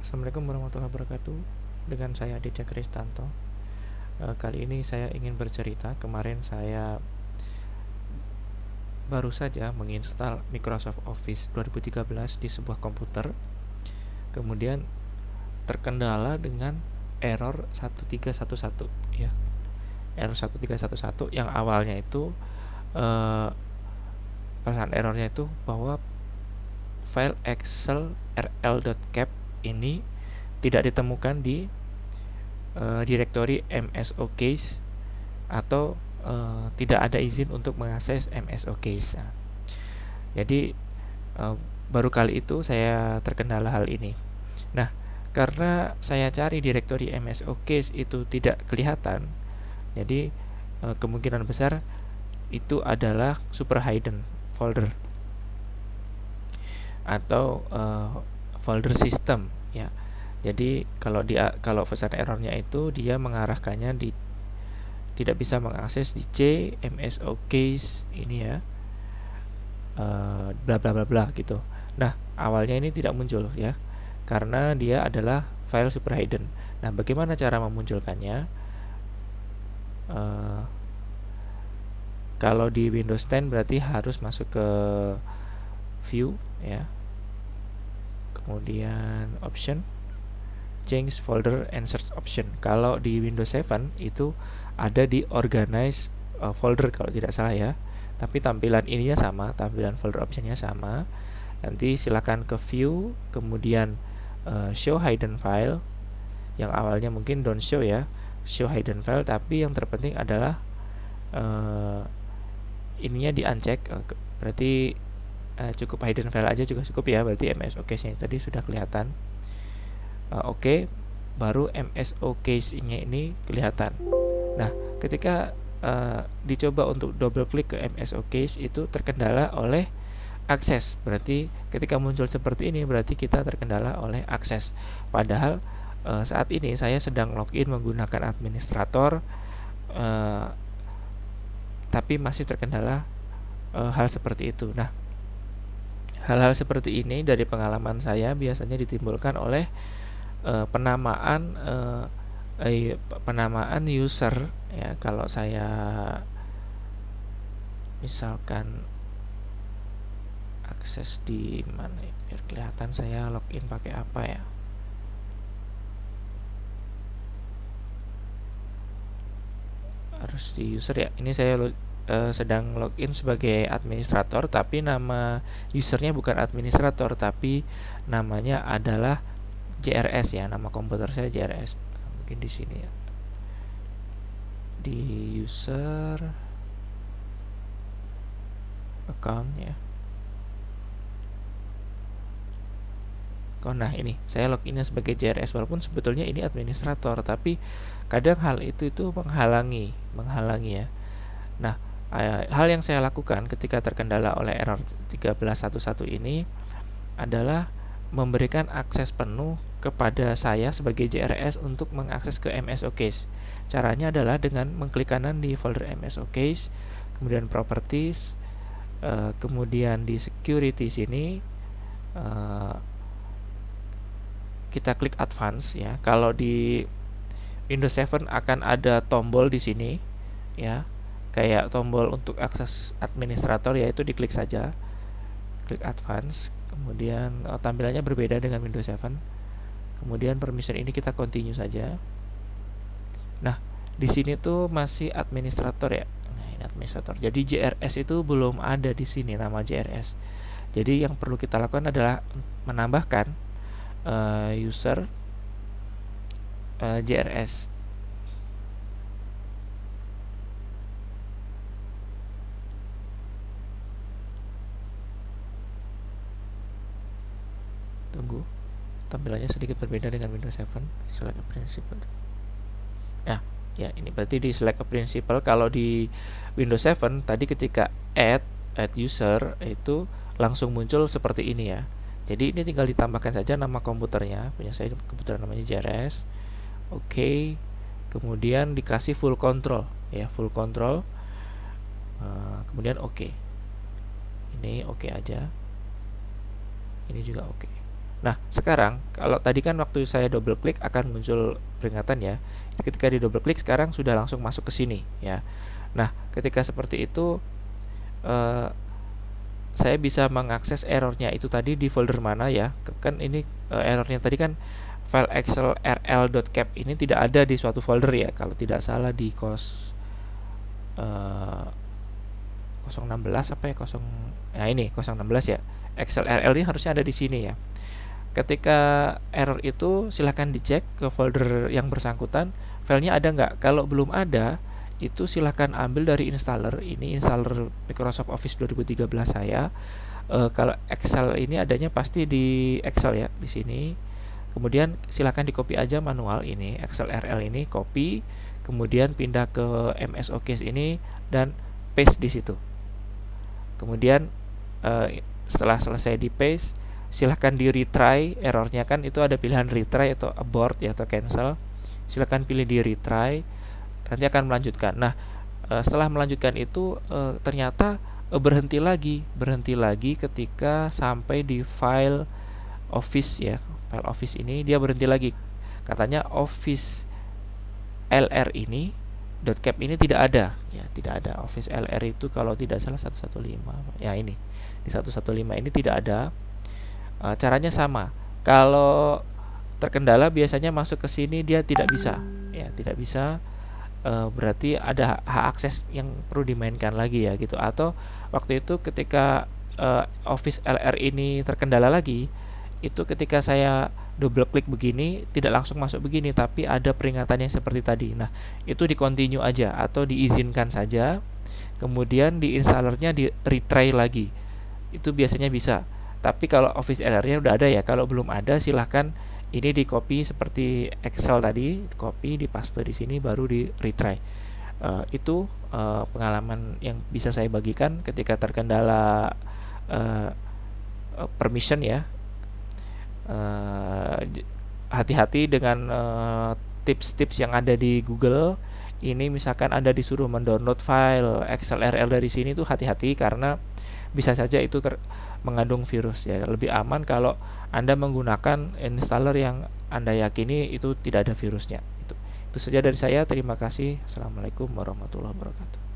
Assalamualaikum warahmatullahi wabarakatuh. Dengan saya Aditya Kristanto. Kali ini saya ingin bercerita. Kemarin saya baru saja menginstal Microsoft Office 2013 di sebuah komputer. Kemudian terkendala dengan error 1311 ya. Error 1311 yang awalnya itu pesan errornya itu bahwa file Excel rl.cap ini tidak ditemukan di direktori MSO case atau tidak ada izin untuk mengakses MSO case. Nah, jadi baru kali itu saya terkendala hal ini. Nah, karena saya cari direktori MSO case itu tidak kelihatan, jadi kemungkinan besar itu adalah super hidden folder atau folder system ya. Jadi kalau pesan errornya itu dia mengarahkannya di tidak bisa mengakses di C MSO case ini ya, bla bla bla bla gitu. Nah, awalnya ini tidak muncul ya karena dia adalah file super hidden. Nah, bagaimana cara memunculkannya? Kalau di Windows 10 berarti harus masuk ke view ya, kemudian option, change folder and search option. Kalau di Windows 7 itu ada di organize folder kalau tidak salah ya. Tapi tampilan ininya sama, tampilan folder optionnya sama. Nanti silakan ke view, kemudian show hidden file. Yang awalnya mungkin don't show ya, show hidden file. Tapi yang terpenting adalah ininya di uncheck. Berarti cukup hidden file aja juga cukup ya. Berarti MSO case-nya tadi sudah kelihatan. Oke, baru MSO case-nya ini kelihatan. Nah, ketika dicoba untuk double klik ke MSO case itu terkendala oleh akses. Berarti ketika muncul seperti ini berarti kita terkendala oleh akses. Padahal saat ini saya sedang login menggunakan administrator, tapi masih terkendala hal seperti itu. Nah, hal-hal seperti ini dari pengalaman saya biasanya ditimbulkan oleh penamaan user ya. Kalau saya misalkan akses di mana ya, biar kelihatan saya login pakai apa ya. Harus di user ya. Ini saya sedang login sebagai administrator, tapi nama usernya bukan administrator, tapi namanya adalah JRS ya. Nama komputer saya JRS. Mungkin di sini ya. Di user account ya. Nah, ini saya loginnya sebagai JRS walaupun sebetulnya ini administrator, tapi kadang hal itu menghalangi ya. Nah, hal yang saya lakukan ketika terkendala oleh error 1311 ini adalah memberikan akses penuh kepada saya sebagai JRS untuk mengakses ke MSO case. Caranya adalah dengan mengklik kanan di folder MSO case, kemudian properties, kemudian di security sini kita klik advance ya. Kalau di Windows 7 akan ada tombol di sini ya, kayak tombol untuk akses administrator, yaitu diklik saja, klik advance, kemudian tampilannya berbeda dengan Windows 7. Kemudian permission ini kita continue saja. Nah, di sini tuh masih administrator ya. Nah, ini administrator. Jadi JRS itu belum ada di sini nama JRS. Jadi yang perlu kita lakukan adalah menambahkan user JRS. Tunggu, tampilannya sedikit berbeda dengan Windows 7. Select a principal. Ya, ini berarti di select a principal. Kalau di Windows 7 tadi ketika add user itu langsung muncul seperti ini ya. Jadi ini tinggal ditambahkan saja nama komputernya. Punya saya komputer namanya JRS. Oke. Kemudian dikasih full control ya, full control. Kemudian oke. Ini oke aja. Ini juga oke. Nah, sekarang kalau tadi kan waktu saya double klik akan muncul peringatan ya. Ketika di double klik sekarang sudah langsung masuk ke sini ya. Nah, ketika seperti itu eh, saya bisa mengakses errornya itu tadi di folder mana ya. Kan ini errornya tadi kan file excel rl.cap ini tidak ada di suatu folder ya. Kalau tidak salah di 016 apa ya, 0 ya ini 016 ya. Excel RL ini harusnya ada di sini ya. Ketika error itu silahkan dicek ke folder yang bersangkutan, filenya ada nggak. Kalau belum ada, itu silahkan ambil dari installer. Ini installer Microsoft Office 2013 saya. Kalau Excel ini adanya pasti di Excel ya, di sini. Kemudian silahkan di copy aja manual ini Excel RL ini, copy, kemudian pindah ke MS Office ini dan paste di situ. Kemudian setelah selesai di paste, silahkan di retry. Errornya kan itu ada pilihan retry atau abort ya, atau cancel. Silahkan pilih di retry, nanti akan melanjutkan. Nah, setelah melanjutkan itu ternyata berhenti lagi ketika sampai di file Office ya. File Office ini dia berhenti lagi, katanya Office LR ini .cap ini tidak ada ya, tidak ada. Office LR itu kalau tidak salah 115 ya, ini di 115 ini tidak ada. Caranya sama. Kalau terkendala biasanya masuk ke sini dia tidak bisa ya, tidak bisa. Berarti ada hak akses yang perlu dimainkan lagi ya gitu. Atau waktu itu ketika Office LR ini terkendala lagi, itu ketika saya double klik begini tidak langsung masuk begini, tapi ada peringatannya seperti tadi. Nah, itu di continue aja atau diizinkan saja. Kemudian di installernya di retry lagi. Itu biasanya bisa. Tapi kalau Office LR-nya udah ada ya. Kalau belum ada silahkan ini di copy seperti Excel tadi, copy, di paste di sini baru di retry. Itu pengalaman yang bisa saya bagikan ketika terkendala permission ya. Hati-hati dengan tips-tips yang ada di Google. Ini misalkan Anda disuruh mendownload file Excel RL dari sini tuh hati-hati, karena bisa saja itu mengandung virus ya. Lebih aman kalau Anda menggunakan installer yang Anda yakini itu tidak ada virusnya. Itu saja dari saya. Terima kasih. Assalamualaikum warahmatullahi wabarakatuh.